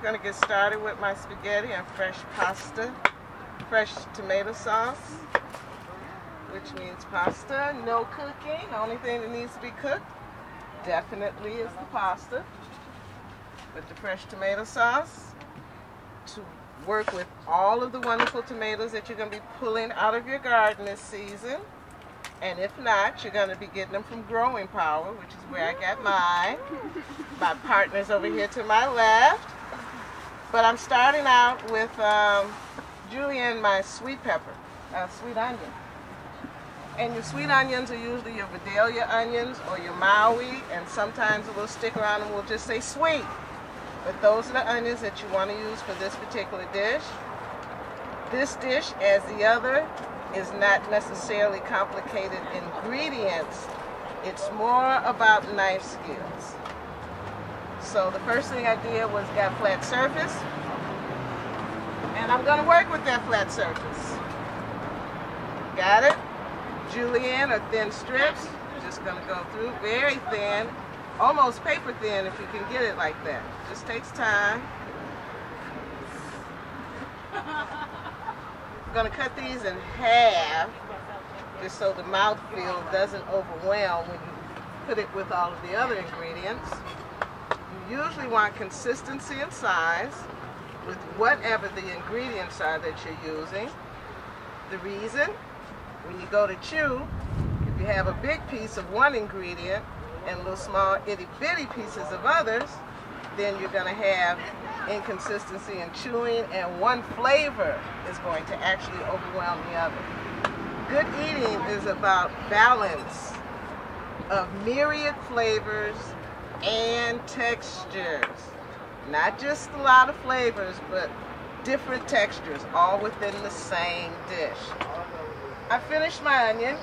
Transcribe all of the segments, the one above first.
going to get started with my spaghetti and fresh pasta, fresh tomato sauce, which means pasta, no cooking. The only thing that needs to be cooked definitely is the pasta. With the fresh tomato sauce to work with all of the wonderful tomatoes that you're going to be pulling out of your garden this season. And if not, you're going to be getting them from Growing Power, which is where I got mine. My partner's over here to my left. But I'm starting out with julienne, my sweet pepper, sweet onion. And your sweet onions are usually your Vidalia onions or your Maui, and sometimes a little sticker on them will just say sweet. But those are the onions that you want to use for this particular dish. This dish, as the other, is not necessarily complicated ingredients. It's more about knife skills. So the first thing I did was got flat surface, and I'm going to work with that flat surface. Got it? Julienne or thin strips. Just going to go through very thin, almost paper thin if you can get it like that. Just takes time. I'm going to cut these in half just so the mouthfeel doesn't overwhelm when you put it with all of the other ingredients. You usually want consistency and size with whatever the ingredients are that you're using. The reason, when you go to chew, if you have a big piece of one ingredient and little small itty-bitty pieces of others, then you're going to have inconsistency in chewing, and one flavor is going to actually overwhelm the other. Good eating is about balance of myriad flavors and textures. Not just a lot of flavors, but different textures, all within the same dish. I finished my onion.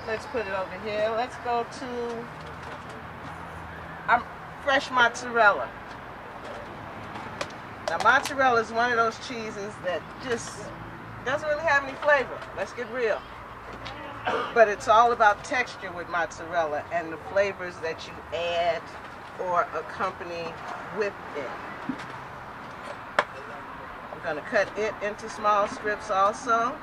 Let's put it over here. Let's go to fresh mozzarella. Now, mozzarella is one of those cheeses that just doesn't really have any flavor. Let's get real. But it's all about texture with mozzarella and the flavors that you add or accompany with it. I'm going to cut it into small strips also,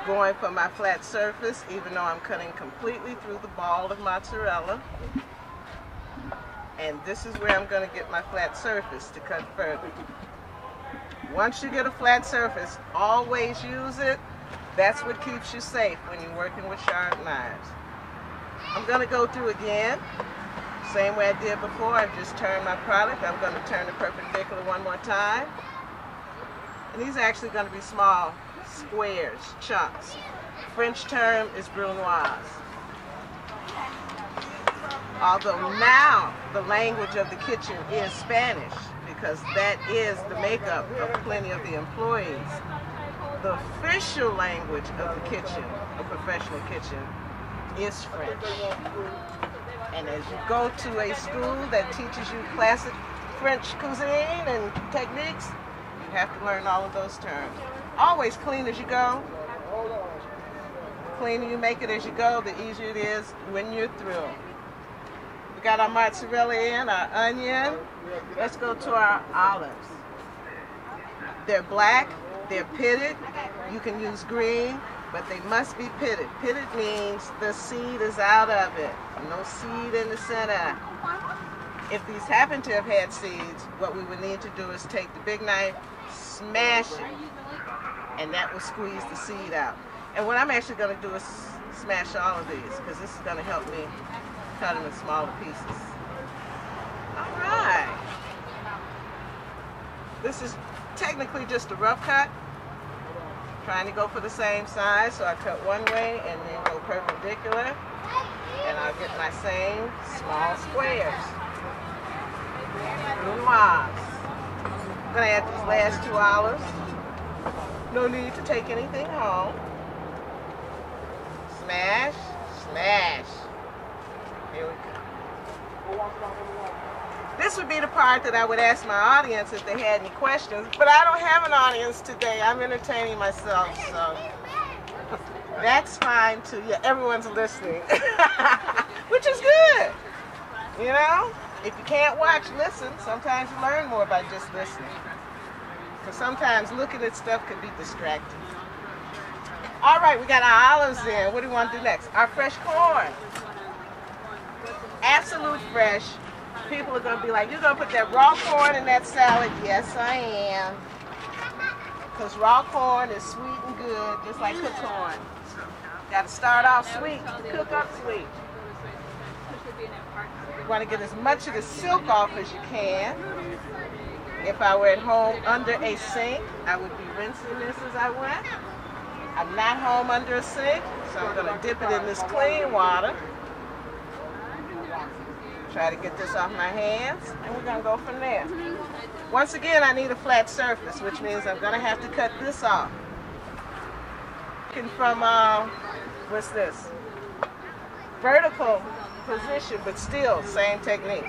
going for my flat surface, even though I'm cutting completely through the ball of mozzarella. And this is where I'm going to get my flat surface to cut further. Once you get a flat surface, always use it. That's what keeps you safe when you're working with sharp knives. I'm going to go through again, same way I did before. I've just turned my product. I'm going to turn it perpendicular one more time. And these are actually going to be small squares, chunks. French term is brunoise. Although now the language of the kitchen is Spanish, because that is the makeup of plenty of the employees. The official language of the kitchen, a professional kitchen, is French. And as you go to a school that teaches you classic French cuisine and techniques, you have to learn all of those terms. Always clean as you go. The cleaner you make it as you go, the easier it is when you're through. We got our mozzarella in, our onion. Let's go to our olives. They're black, they're pitted. You can use green, but they must be pitted. Pitted means the seed is out of it. No seed in the center. If these happen to have had seeds, what we would need to do is take the big knife, smash it, and that will squeeze the seed out. And what I'm actually going to do is smash all of these, because this is going to help me cut them in smaller pieces. All right. This is technically just a rough cut. Trying to go for the same size, so I cut one way and then go perpendicular, and I'll get my same small squares. Brunoise. I'm going to add these last 2 olives. No need to take anything home. Smash, smash. Here we go. This would be the part that I would ask my audience if they had any questions, but I don't have an audience today. I'm entertaining myself, so that's fine too. Yeah, everyone's listening, which is good, you know? If you can't watch, listen. Sometimes you learn more by just listening. Because sometimes looking at stuff can be distracting. All right, we got our olives in. What do we want to do next? Our fresh corn. Absolute fresh. People are going to be like, you're going to put that raw corn in that salad? Yes, I am. Because raw corn is sweet and good, just like cooked corn. Got to start off sweet, cook up sweet. You want to get as much of the silk off as you can. If I were at home under a sink, I would be rinsing this as I went. I'm not home under a sink, so I'm going to dip it in this clean water. Try to get this off my hands, and we're going to go from there. Once again, I need a flat surface, which means I'm going to have to cut this off. From, what's this? Vertical position, but still, same technique.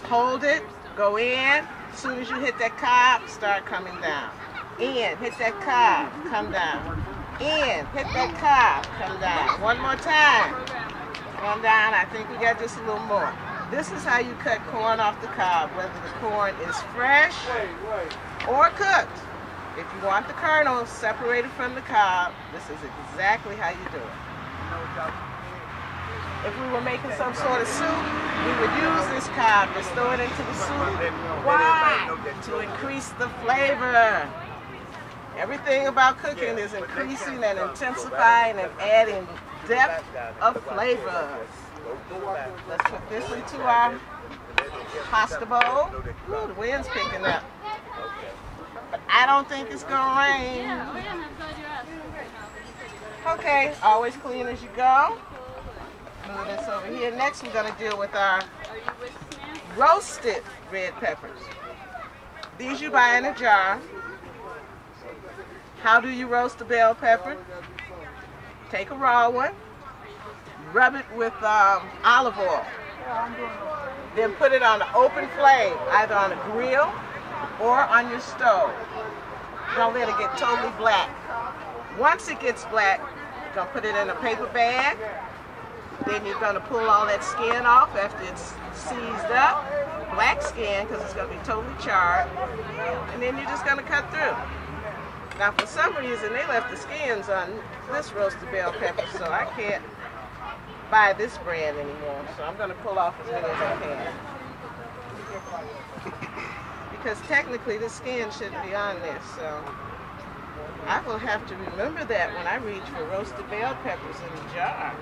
Hold it, go in. As soon as you hit that cob, start coming down. In, hit that cob, come down. In, hit that cob, come down. One more time. Come down. I think we got just a little more. This is how you cut corn off the cob, whether the corn is fresh or cooked. If you want the kernels separated from the cob, this is exactly how you do it. If we were making some sort of soup, we would use this cob, just throw it into the soup. Why? To increase the flavor. Everything about cooking is increasing and intensifying and adding depth of flavor. Let's put this into our pasta bowl. Ooh, the wind's picking up. But I don't think it's gonna rain. Okay, always clean as you go. Move this over here. Next, we're gonna deal with our roasted red peppers. These you buy in a jar. How do you roast a bell pepper? Take a raw one, rub it with olive oil, then put it on an open flame, either on a grill or on your stove. Don't let it get totally black. Once it gets black, you're going to put it in a paper bag. Then you're going to pull all that skin off after it's seized up, black skin, because it's going to be totally charred. And then you're just going to cut through. Now, for some reason, they left the skins on this roasted bell pepper, so I can't buy this brand anymore. So I'm going to pull off as many as I can. Because technically, the skin shouldn't be on this, so I will have to remember that when I reach for roasted bell peppers in a jar.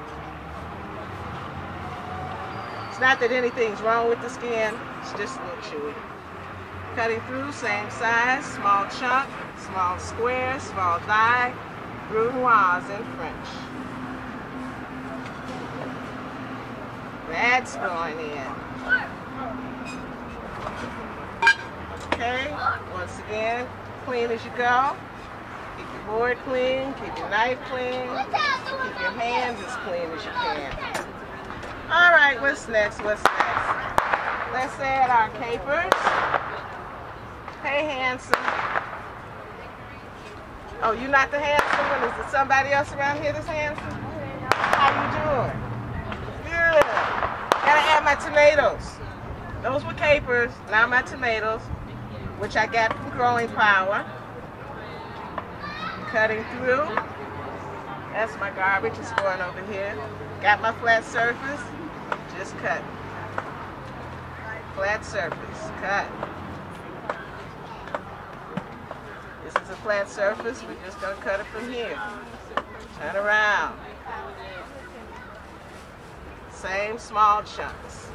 It's not that anything's wrong with the skin, it's just a little chewy. Cutting through, same size, small chunk, small square, small die, brunoise in French. That's going in. Okay, once again, clean as you go. Keep your board clean, keep your knife clean, keep your hands as clean as you can. All right, what's next? What's next? Let's add our capers. Hey, handsome. Oh, you're not the handsome one? Is there somebody else around here that's handsome? How you doing? Good. Gotta add my tomatoes. Those were capers, now my tomatoes, which I got from Growing Power. Cutting through. That's my garbage, it's going over here. Got my flat surface, just cut. Flat surface, cut. This is a flat surface, we're just going to cut it from here. Turn around. Same small chunks.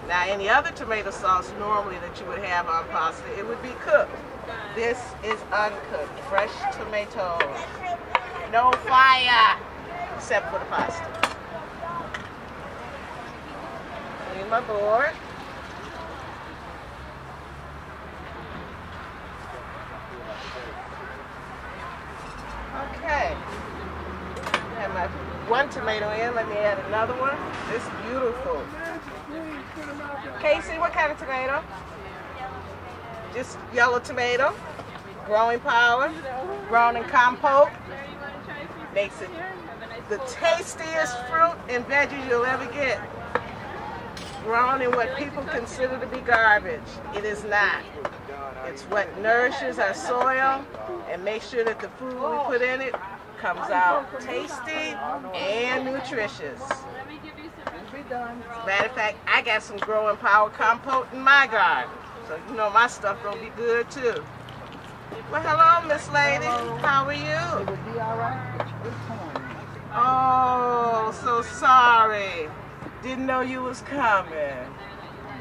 Now, any other tomato sauce normally that you would have on pasta, it would be cooked. This is uncooked, fresh tomatoes. No fire, except for the pasta. Clean my board. Okay. I have my one tomato in. Let me add another one. It's beautiful. Casey, what kind of tomato? Just yellow tomato. Growing Power. Grown in compote. Makes it the tastiest fruit and veggies you'll ever get, grown in what people consider to be garbage. It is not. It's what nourishes our soil and makes sure that the food we put in it comes out tasty and nutritious. Matter of fact, I got some growing power compote in my garden, so you know my stuff gonna be good too. Well, hello, Miss Lady. How are you? It would be all right, but you're torn. Oh, so sorry. Didn't know you was coming.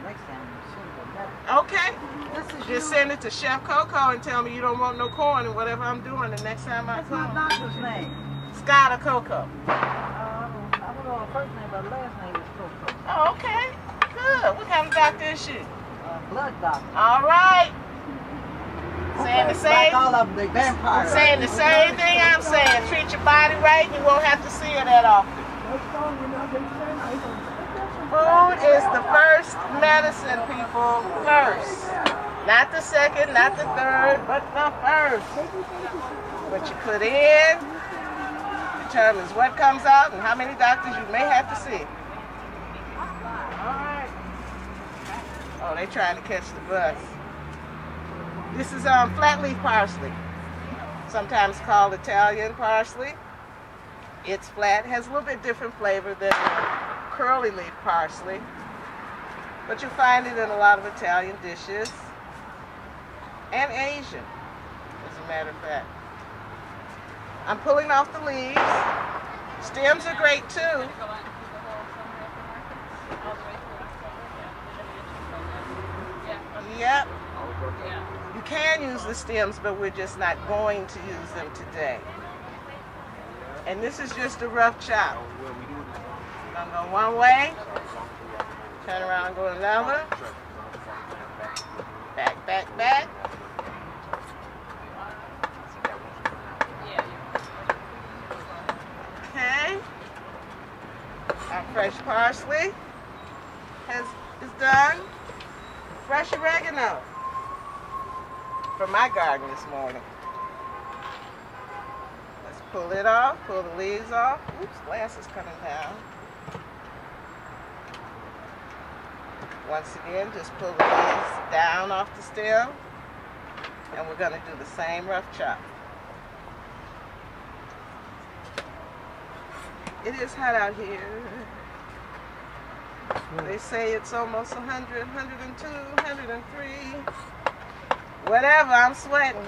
Next time, sooner. Okay. Just send it to Chef Coco and tell me you don't want no corn and whatever I'm doing the next time I What's come. my doctor's name? Scott or Coco? I don't know her first name, but her last name is Coco. Oh, okay. Good. What kind of doctor is she? Blood doctor. All right. Saying the same. Like all of them, they vampires. Saying the same thing I'm saying. Treat your body right, you won't have to see it that often. Food is the first medicine, people. First. Not the second, not the third, but the first. What you put in determines what comes out and how many doctors you may have to see. Alright. Oh, they trying to catch the bus. This is flat leaf parsley, sometimes called Italian parsley. It's flat, has a little bit different flavor than curly leaf parsley, but you'll find it in a lot of Italian dishes and Asian, as a matter of fact. I'm pulling off the leaves. Stems are great too. Yep. You can use the stems, but we're just not going to use them today. And this is just a rough chop. I'm gonna go one way, turn around and go another. Back, back, back. Okay. Our fresh parsley is done. Fresh oregano from my garden this morning. Let's pull it off, pull the leaves off. Oops, glass is coming down. Once again, just pull the leaves down off the stem, and we're going to do the same rough chop. It is hot out here. They say it's almost 100, 102, 103. Whatever, I'm sweating.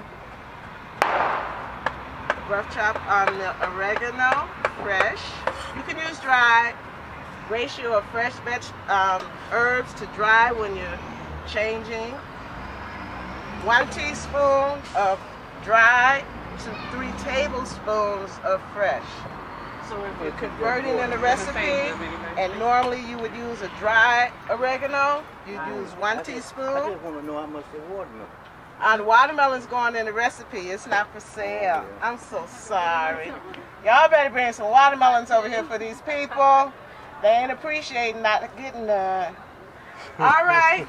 Rough chop on the oregano, fresh. You can use dry. Ratio of fresh herbs to dry when you're changing. 1 teaspoon of dry to 3 tablespoons of fresh. So if you're converting in a recipe, and normally you would use a dry oregano, you'd use 1 teaspoon. I just want to know how much the watermelon. On watermelon's going in the recipe. It's not for sale. I'm so sorry. Y'all better bring some watermelons over here for these people. They ain't appreciating not getting none. All right.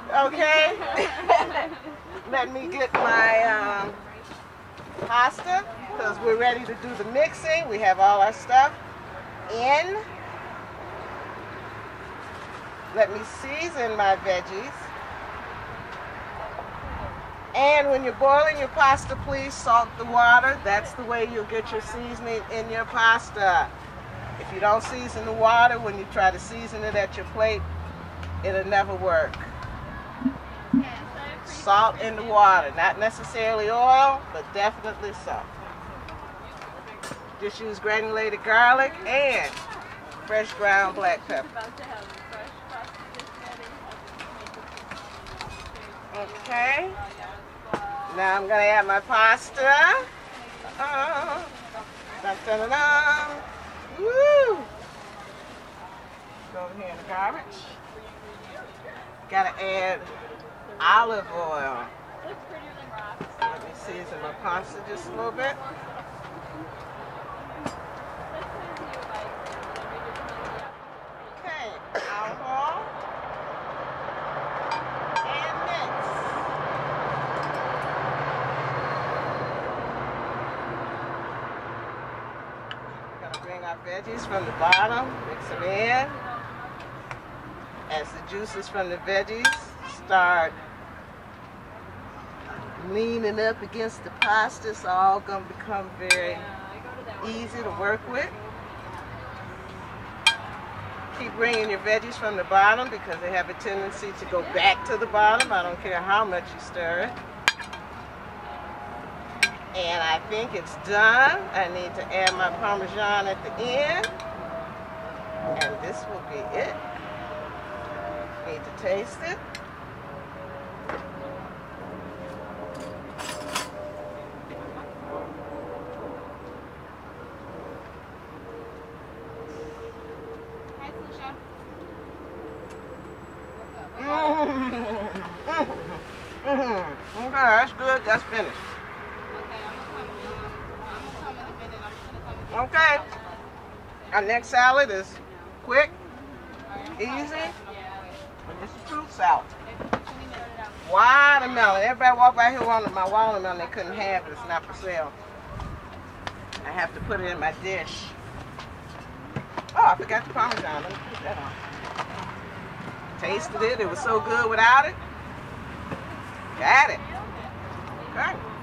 Okay. Let me get my pasta, because we're ready to do the mixing. We have all our stuff in. Let me season my veggies. And when you're boiling your pasta, please salt the water. That's the way you'll get your seasoning in your pasta. If you don't season the water, when you try to season it at your plate, it'll never work. Salt in the water, not necessarily oil, but definitely salt. Just use granulated garlic and fresh ground black pepper. Okay. Now I'm going to add my pasta. Dun, dun, dun, dun. Woo! Go over here in the garbage. Gotta add olive oil. Let me season my pasta just a little bit. Okay, olive oil. And mix. Veggies from the bottom, mix them in. As the juices from the veggies start leaning up against the pasta, it's all going to become very easy to work with. Keep bringing your veggies from the bottom because they have a tendency to go back to the bottom. I don't care how much you stir it. And I think it's done. I need to add my Parmesan at the end. And this will be it. Need to taste it. Okay, that's good. That's finished. Okay. Our next salad is quick, easy, and it's a fruit salad. Watermelon. Everybody walk by here wanted my watermelon. They couldn't have it. It's not for sale. I have to put it in my dish. Oh, I forgot the Parmesan. Let me put that on. Tasted it. It was so good without it. Got it. Okay.